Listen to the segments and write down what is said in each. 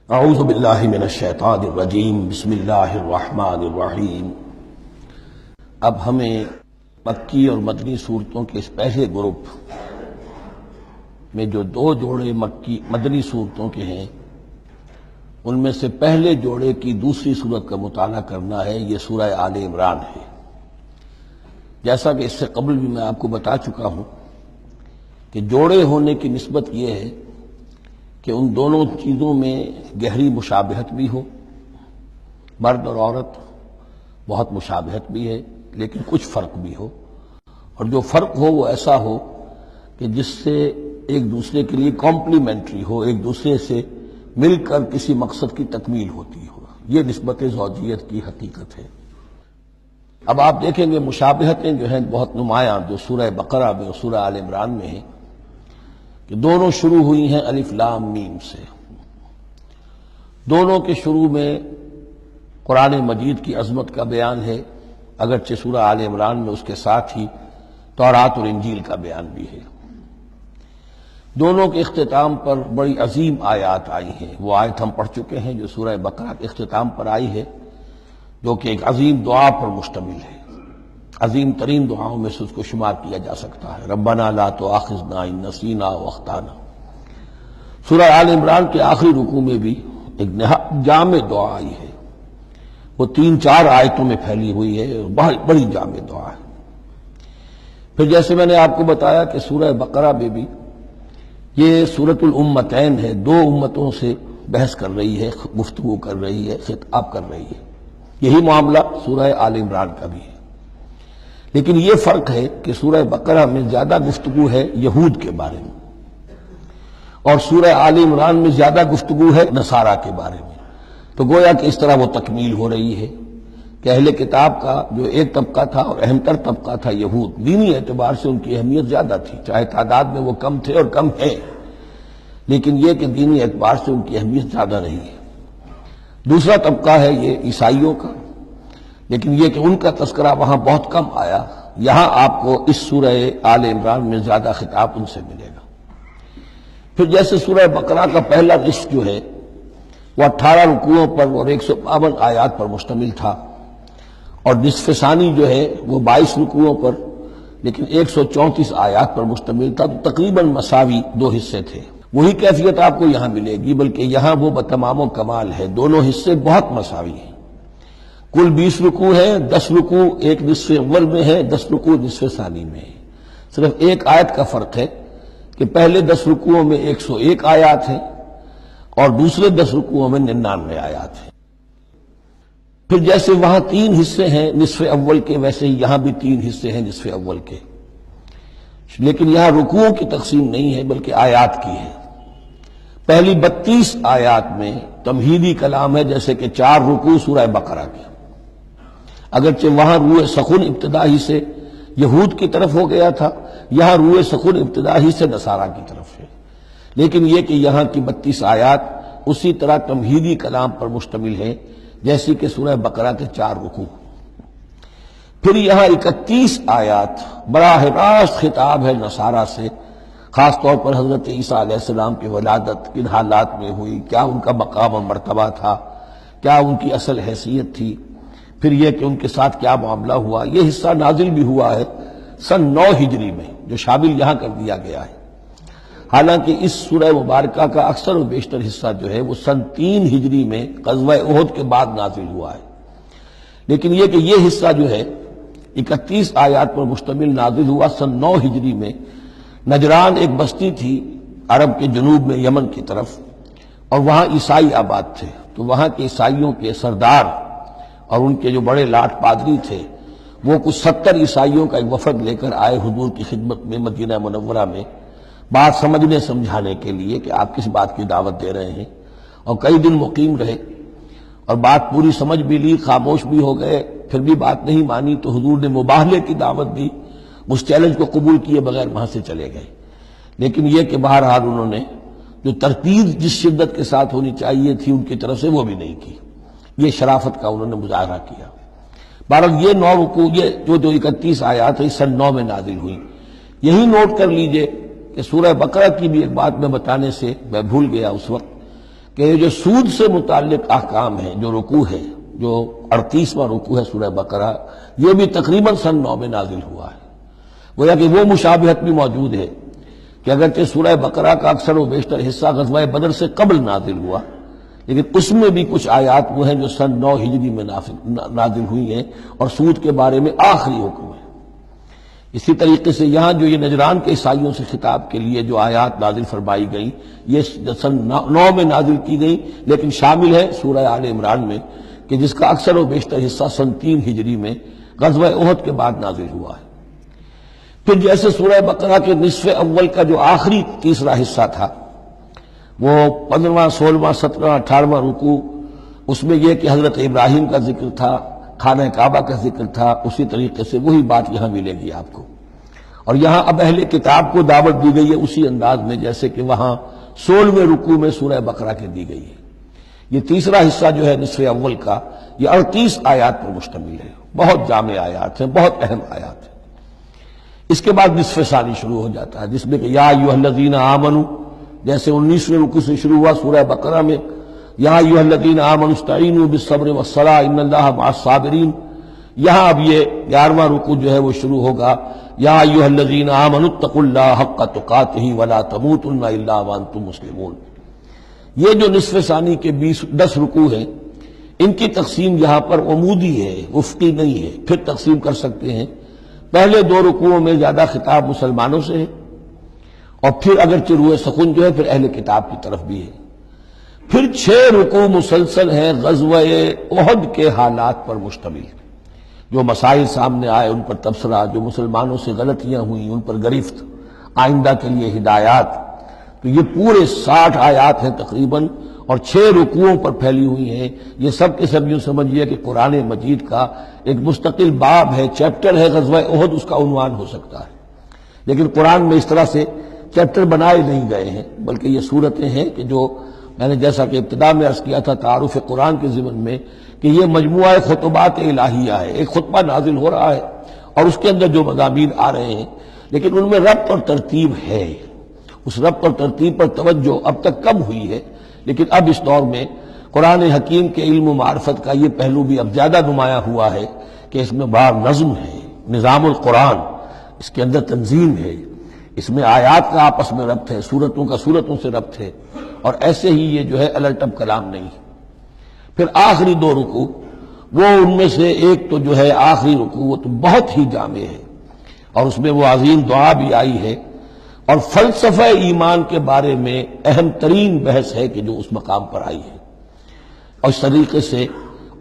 اعوذ باللہ من الشیطان الرجیم بسم اللہ الرحمن الرحیم۔ اب ہمیں مکی اور مدنی صورتوں کے اس پہلے گروپ میں جو دو جوڑے مدنی صورتوں کے ہیں ان میں سے پہلے جوڑے کی دوسری صورت کا مطالعہ کرنا ہے۔ یہ سورہ آل عمران ہے۔ جیسا کہ اس سے قبل بھی میں آپ کو بتا چکا ہوں کہ جوڑے ہونے کی نسبت یہ ہے کہ ان دونوں چیزوں میں گہری مشابہت بھی ہو، مرد اور عورت بہت مشابہت بھی ہے لیکن کچھ فرق بھی ہو، اور جو فرق ہو وہ ایسا ہو کہ جس سے ایک دوسرے کے لیے کمپلیمنٹری ہو، ایک دوسرے سے مل کر کسی مقصد کی تکمیل ہوتی ہو۔ یہ نسبت زوجیت کی حقیقت ہے۔ اب آپ دیکھیں گے مشابہتیں جو ہیں بہت نمایاں جو سورہ بقرہ میں اور سورہ آل عمران میں ہیں کہ دونوں شروع ہوئی ہیں الف لام میم سے۔ دونوں کے شروع میں قرآن مجید کی عظمت کا بیان ہے، اگرچہ سورہ آل عمران میں اس کے ساتھ ہی تورات اور انجیل کا بیان بھی ہے۔ دونوں کے اختتام پر بڑی عظیم آیات آئی ہیں۔ وہ آیت ہم پڑھ چکے ہیں جو سورہ بقرہ کے اختتام پر آئی ہے، جو کہ ایک عظیم دعا پر مشتمل ہے۔ عظیم ترین دعاؤں میں سے اس کو شمار کیا جا سکتا ہے، ربنا لا تؤاخذنا ان نسینا او اخطانا۔ سورہ آل عمران کے آخری رکوع میں بھی ایک نہایت جامع دعا آئی ہے، وہ 3-4 آیتوں میں پھیلی ہوئی ہے، بہت بڑی جامع دعا ہے۔ پھر جیسے میں نے آپ کو بتایا کہ سورہ بقرہ میں بھی یہ سورۃ الامتین ہے، دو امتوں سے بحث کر رہی ہے، گفتگو کر رہی ہے، خطاب کر رہی ہے۔ یہی معاملہ سورہ آل عمران کا بھی ہے، لیکن یہ فرق ہے کہ سورہ بقرہ میں زیادہ گفتگو ہے یہود کے بارے میں، اور سورہ آل عمران میں زیادہ گفتگو ہے نصارہ کے بارے میں۔ تو گویا کہ اس طرح وہ تکمیل ہو رہی ہے کہ اہل کتاب کا جو ایک طبقہ تھا اور اہم تر طبقہ تھا یہود، دینی اعتبار سے ان کی اہمیت زیادہ تھی، چاہے تعداد میں وہ کم تھے اور کم ہیں، لیکن یہ کہ دینی اعتبار سے ان کی اہمیت زیادہ رہی ہے۔ دوسرا طبقہ ہے یہ عیسائیوں کا، لیکن یہ کہ ان کا تذکرہ وہاں بہت کم آیا، یہاں آپ کو اس سورہ آل عمران میں زیادہ خطاب ان سے ملے گا۔ پھر جیسے سورہ بقرہ کا پہلا نصف جو ہے وہ 18 رکوعوں پر اور 152 آیات پر مشتمل تھا، اور نصف ثانی جو ہے وہ 22 رکوعوں پر لیکن 134 آیات پر مشتمل تھا، تو تقریباً مساوی دو حصے تھے۔ وہی کیفیت آپ کو یہاں ملے گی، بلکہ یہاں وہ بتمام و کمال ہے، دونوں حصے بہت مساوی ہیں۔ کل 20 رکوع ہیں، 10 رکوع ایک نصف اول میں ہے، 10 رکوع نصف ثانی میں ہے۔ صرف ایک آیت کا فرق ہے کہ پہلے 10 رکوعوں میں 101 آیات ہیں اور دوسرے 10 رکوعوں میں 99 آیات ہیں۔ پھر جیسے وہاں 3 حصے ہیں نصف اول کے، ویسے ہی یہاں بھی 3 حصے ہیں نصف اول کے، لیکن یہاں رکوعوں کی تقسیم نہیں ہے بلکہ آیات کی ہے۔ پہلی 32 آیات میں تمہیدی کلام ہے، جیسے کہ 4 رکوع سورہ بقرہ کے، اگرچہ وہاں روح سخن ابتدا ہی سے یہود کی طرف ہو گیا تھا، یہاں روح سخن ابتدا ہی سے نصارہ کی طرف ہے، لیکن یہ کہ یہاں کی 32 آیات اسی طرح تمہیدی کلام پر مشتمل ہے جیسی کہ سورہ بقرہ کے 4 رکوع۔ پھر یہاں 31 آیات براہ راست خطاب ہے نصارہ سے، خاص طور پر حضرت عیسیٰ علیہ السلام کی ولادت کن حالات میں ہوئی، کیا ان کا مقام و مرتبہ تھا، کیا ان کی اصل حیثیت تھی، پھر یہ کہ ان کے ساتھ کیا معاملہ ہوا۔ یہ حصہ نازل بھی ہوا ہے سن 9 ہجری میں، جو شامل یہاں کر دیا گیا ہے، حالانکہ اس سورہ مبارکہ کا اکثر و بیشتر حصہ جو ہے وہ سن 3 ہجری میں غزوہ احد کے بعد نازل ہوا ہے، لیکن یہ کہ یہ حصہ جو ہے 31 آیات پر مشتمل نازل ہوا سن 9 ہجری میں۔ نجران ایک بستی تھی عرب کے جنوب میں یمن کی طرف، اور وہاں عیسائی آباد تھے، تو وہاں کے عیسائیوں کے سردار اور ان کے جو بڑے لاٹ پادری تھے وہ کچھ 70 عیسائیوں کا ایک وفد لے کر آئے حضور کی خدمت میں مدینہ منورہ میں، بات سمجھنے سمجھانے کے لیے کہ آپ کس بات کی دعوت دے رہے ہیں، اور کئی دن مقیم رہے اور بات پوری سمجھ بھی لی، خاموش بھی ہو گئے، پھر بھی بات نہیں مانی تو حضور نے مباہلے کی دعوت دی، اس چیلنج کو قبول کیے بغیر وہاں سے چلے گئے۔ لیکن یہ کہ بہرحال انہوں نے جو ترتیب جس شدت کے ساتھ ہونی چاہیے تھی ان کی طرف سے وہ بھی نہیں کی، یہ شرافت کا انہوں نے مظاہرہ کیا۔ بہرحال یہ 9 رکوع، یہ جو 31 آیات ہے سن 9 میں نازل ہوئی۔ یہی نوٹ کر لیجئے کہ سورہ بقرہ کی بھی ایک بات میں بتانے سے میں بھول گیا اس وقت، کہ کہ یہ جو سود سے متعلق احکام ہیں، جو رکوع ہے، جو 38واں رکوع ہے سورہ بقرہ، یہ بھی تقریباً سن 9 میں نازل ہوا ہے۔ گویا کہ وہ مشابہت بھی موجود ہے کہ اگرچہ سورہ بقرہ کا اکثر و بیشتر حصہ غزوہ بدر سے قبل نازل ہوا، لیکن اس میں بھی کچھ آیات وہ ہیں جو سن 9 ہجری میں نازل ہوئی ہیں اور سود کے بارے میں آخری حکم ہے۔ اسی طریقے سے یہاں جو یہ نجران کے عیسائیوں سے خطاب کے لیے جو آیات نازل فرمائی گئیں، یہ سن 9 میں نازل کی گئیں، لیکن شامل ہے سورہ آل عمران میں کہ جس کا اکثر و بیشتر حصہ سن 3 ہجری میں غزوہ احد کے بعد نازل ہوا ہے۔ پھر جیسے سورہ بقرہ کے نصف اول کا جو آخری تیسرا حصہ تھا، وہ 15واں، 16واں، 17واں، 18واں رکوع، اس میں یہ کہ حضرت ابراہیم کا ذکر تھا، خانہ کعبہ کا ذکر تھا، اسی طریقے سے وہی بات یہاں ملے گی آپ کو۔ اور یہاں اب اہل کتاب کو دعوت دی گئی ہے اسی انداز میں جیسے کہ وہاں 16ویں رکوع میں سورہ بقرہ کے دی گئی ہے۔ یہ تیسرا حصہ جو ہے نصف اول کا، یہ 38 آیات پر مشتمل ہے، بہت جامع آیات ہیں، بہت اہم آیات ہیں۔ اس کے بعد نصف ثانی شروع ہو جاتا ہے جس میں کہ یا ایھا الذین آمنوا، جیسے 19ویں رکوع سے شروع ہوا سورہ بقرہ میں یا ایھا الذین آمنوا استعینوا بالصبر والصلاۃ ان اللہ مع الصابرین، یہاں اب یہ 11واں رکوع جو ہے وہ شروع ہوگا یا ایھا الذین آمنوا اتقوا اللہ حق تقاتہ ولا تموتن الا وانتم مسلمون۔ یہ جو نصف ثانی کے 10 رکوع ہیں، ان کی تقسیم یہاں پر عمودی ہے، افقی نہیں ہے۔ پھر تقسیم کر سکتے ہیں، پہلے 2 رکوعوں میں زیادہ خطاب مسلمانوں سے ہے، اور پھر اگرچہ روئے سخن جو ہے پھر اہل کتاب کی طرف بھی ہے۔ پھر 6 رکوع مسلسل ہیں غزوہ احد کے حالات پر مشتمل، جو مسائل سامنے آئے ان پر تبصرہ، جو مسلمانوں سے غلطیاں ہوئیں ان پر گرفت، آئندہ کے لیے ہدایات۔ تو یہ پورے 60 آیات ہیں تقریباً، اور 6 رکوعوں پر پھیلی ہوئی ہیں۔ یہ سب کے سب یوں سمجھیے کہ قرآن مجید کا ایک مستقل باب ہے، چیپٹر ہے غزوہ احد، اس کا عنوان ہو سکتا ہے، لیکن قرآن میں اس طرح سے چیپٹر بنائے نہیں گئے ہیں، بلکہ یہ صورتیں ہیں کہ جو میں نے جیسا کہ ابتدا میں عرض کیا تھا تعارف قرآن کے ضمن میں کہ یہ مجموعہ خطبات الہیہ ہے، ایک خطبہ نازل ہو رہا ہے اور اس کے اندر جو مضامین آ رہے ہیں، لیکن ان میں ربط اور ترتیب ہے۔ اس ربط اور ترتیب پر توجہ اب تک کم ہوئی ہے، لیکن اب اس دور میں قرآن حکیم کے علم و معرفت کا یہ پہلو بھی اب زیادہ نمایاں ہوا ہے کہ اس میں بڑا نظم ہے، نظام القرآن، اس کے اندر تنظیم ہے، اس میں آیات کا آپس میں ربط ہے، سورتوں کا سورتوں سے ربط ہے، اور ایسے ہی یہ جو ہے الٹب کلام نہیں۔ پھر آخری 2 رکوع، وہ ان میں سے ایک تو جو ہے آخری رکوع وہ تو بہت ہی جامع ہے، اور اس میں وہ عظیم دعا بھی آئی ہے، اور فلسفہ ایمان کے بارے میں اہم ترین بحث ہے کہ جو اس مقام پر آئی ہے۔ اور اس طریقے سے،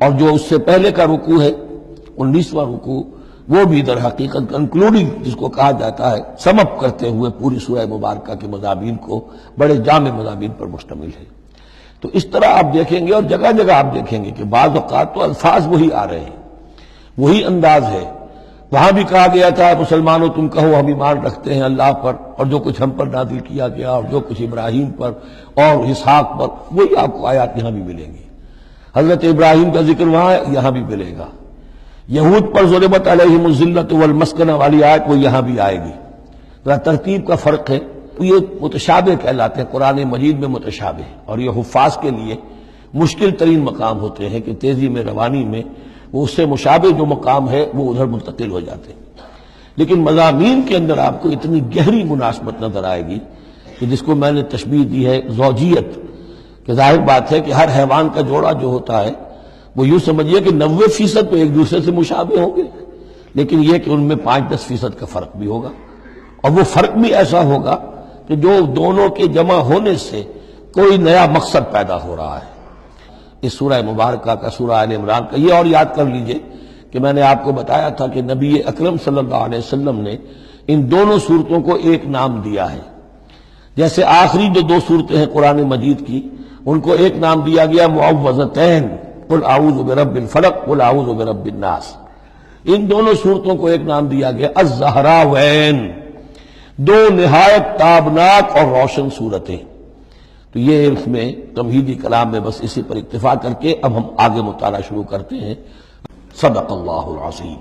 اور جو اس سے پہلے کا رکوع ہے 19واں رکوع، وہ بھی در حقیقت کنکلوڈنگ جس کو کہا جاتا ہے، سم اپ کرتے ہوئے پوری سورہ مبارکہ کے مضامین کو، بڑے جامع مضامین پر مشتمل ہے۔ تو اس طرح آپ دیکھیں گے، اور جگہ جگہ آپ دیکھیں گے کہ بعض اوقات تو الفاظ وہی آ رہے ہیں، وہی انداز ہے۔ وہاں بھی کہا گیا تھا مسلمانوں تم کہو ہم ایمان رکھتے ہیں اللہ پر اور جو کچھ ہم پر نازل کیا گیا اور جو کچھ ابراہیم پر اور اسحاق پر، وہی آپ کو آیات یہاں بھی ملیں گی۔ حضرت ابراہیم کا ذکر وہاں ہے، یہاں بھی ملے گا۔ یہود پر ضربت علیہم الذلۃ والمسکنہ والی آیت وہ یہاں بھی آئے گی۔ ذرا ترتیب کا فرق ہے، یہ متشابہ کہلاتے ہیں، قرآن مجید میں متشابہ، اور یہ حفاظ کے لیے مشکل ترین مقام ہوتے ہیں کہ تیزی میں روانی میں وہ اس سے مشابہ جو مقام ہے وہ ادھر منتقل ہو جاتے ہیں۔ لیکن مضامین کے اندر آپ کو اتنی گہری مناسبت نظر آئے گی کہ جس کو میں نے تشبیہ دی ہے زوجیت، کہ ظاہر بات ہے کہ ہر حیوان کا جوڑا جو ہوتا ہے وہ یوں سمجھیے کہ 90% تو ایک دوسرے سے مشابہ ہوں گے، لیکن یہ کہ ان میں 5-10% کا فرق بھی ہوگا، اور وہ فرق بھی ایسا ہوگا کہ جو دونوں کے جمع ہونے سے کوئی نیا مقصد پیدا ہو رہا ہے۔ اس سورہ مبارکہ کا، سورہ آل عمران کا، یہ اور یاد کر لیجئے کہ میں نے آپ کو بتایا تھا کہ نبی اکرم صلی اللہ علیہ وسلم نے ان دونوں صورتوں کو ایک نام دیا ہے۔ جیسے آخری جو 2 صورتیں ہیں قرآن مجید کی، ان کو ایک نام دیا گیا معوذتین، قل اعوذ برب الفلق قل اعوذ برب الناس۔ ان دونوں صورتوں کو ایک نام دیا گیا الزہراوین، 2 نہایت تابناک اور روشن صورتیں۔ تو یہ اس میں تمہیدی کلام میں بس اسی پر اکتفا کر کے اب ہم آگے مطالعہ شروع کرتے ہیں۔ صدق اللہ العظیم۔